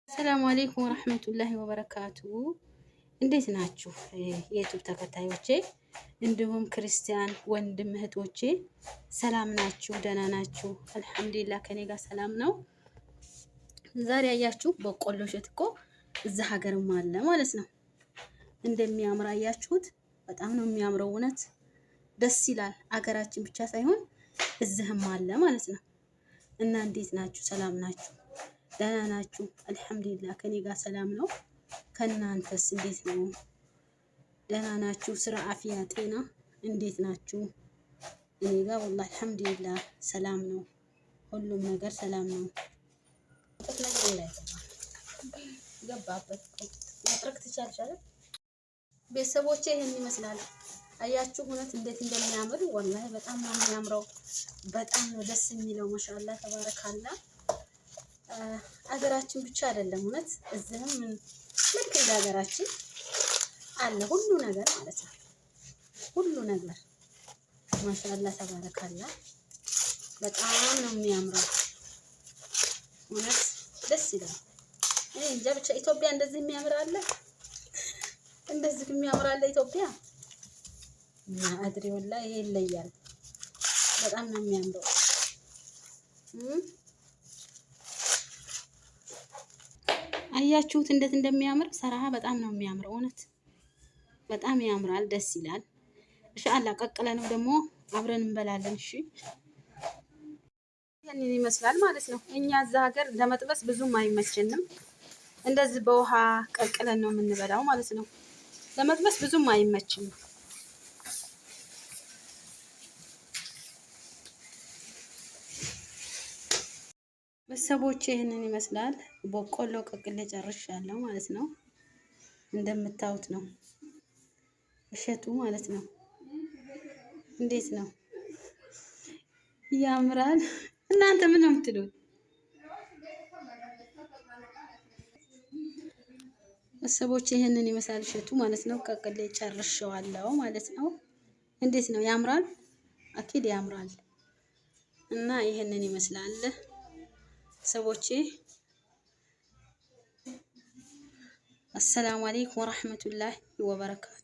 ሰላም አለይኩም ወራህመቱላሂ ወበረካቱ። እንዴት ናችሁ የዩቲዩብ ተከታዮቼ እንዲሁም ክርስቲያን ወንድም እህቶቼ ሰላም ናችሁ? ደህና ናችሁ? አልሐምዱሊላህ ከኔ ጋር ሰላም ነው። ዛሬ አያችሁ በቆሎ እሸት እኮ እዛ ሀገርም አለ ማለት ነው። እንደሚያምር አያችሁት? በጣም ነው የሚያምረው። እውነት ደስ ይላል። አገራችን ብቻ ሳይሆን እዚህም አለ ማለት ነው። እና እንዴት ናችሁ? ሰላም ናችሁ? ደህና ናችሁ? አልሐምዱሊላህ ከኔ ጋር ሰላም ነው። ከናንተስ እንዴት ነው? ደህና ናችሁ? ስራ፣ አፍያ፣ ጤና እንዴት ናችሁ? እኔ ጋር ወላሂ አልሐምዱሊላህ ሰላም ነው። ሁሉም ነገር ሰላም ነው። ገባበት ማጥረቅ ትቻልሻል። ቤተሰቦቼ ይሄን ይመስላል። አያችሁ እውነት እንዴት እንደሚያምር ወላሂ በጣም ነው የሚያምረው። በጣም ነው ደስ የሚለው። ማሻአላህ ተባረካላ። አገራችን ብቻ አይደለም እውነት እዚህም ልክ እንደ ሀገራችን አለ ሁሉ ነገር ማለት ነው። ሁሉ ነገር ማሻአላህ ተባረካላ። በጣም ነው የሚያምረው። እውነት ደስ ይላል። እኔ እንጃ ብቻ ኢትዮጵያ እንደዚህ የሚያምር አለ? እንደዚህ የሚያምር አለ ኢትዮጵያ? አድሪ ወላሂ ይሄ ይለያል። በጣም ነው የሚያምረው። አያችሁት እንዴት እንደሚያምር ሰራሃ። በጣም ነው የሚያምረው። እውነት በጣም ያምራል፣ ደስ ይላል። ኢንሻአላህ ቀቅለንም ደግሞ አብረን እንበላለን። እሺ ይሄንን ይመስላል ማለት ነው። እኛ እዛ ሀገር ለመጥበስ ብዙም አይመቸንም። እንደዚህ በውሃ ቀቅለን ነው የምንበላው ማለት ነው። ለመጥበስ ብዙም አይመችም። ቤተሰቦቼ ይሄንን ይመስላል። በቆሎ ቀቅሌ ጨርሻለሁ ማለት ነው። እንደምታዩት ነው እሸቱ ማለት ነው። እንዴት ነው? ያምራል። እናንተ ምን ነው የምትሉት? ቤተሰቦቼ ይሄንን ይመስላል እሸቱ ማለት ነው። ቀቅሌ ጨርሻለሁ ማለት ነው። እንዴት ነው? ያምራል። አኪድ ያምራል። እና ይሄንን ይመስላል ሰዎቼ። አሰላሙ አለይኩም ወራህመቱላሂ ወበረካቱ።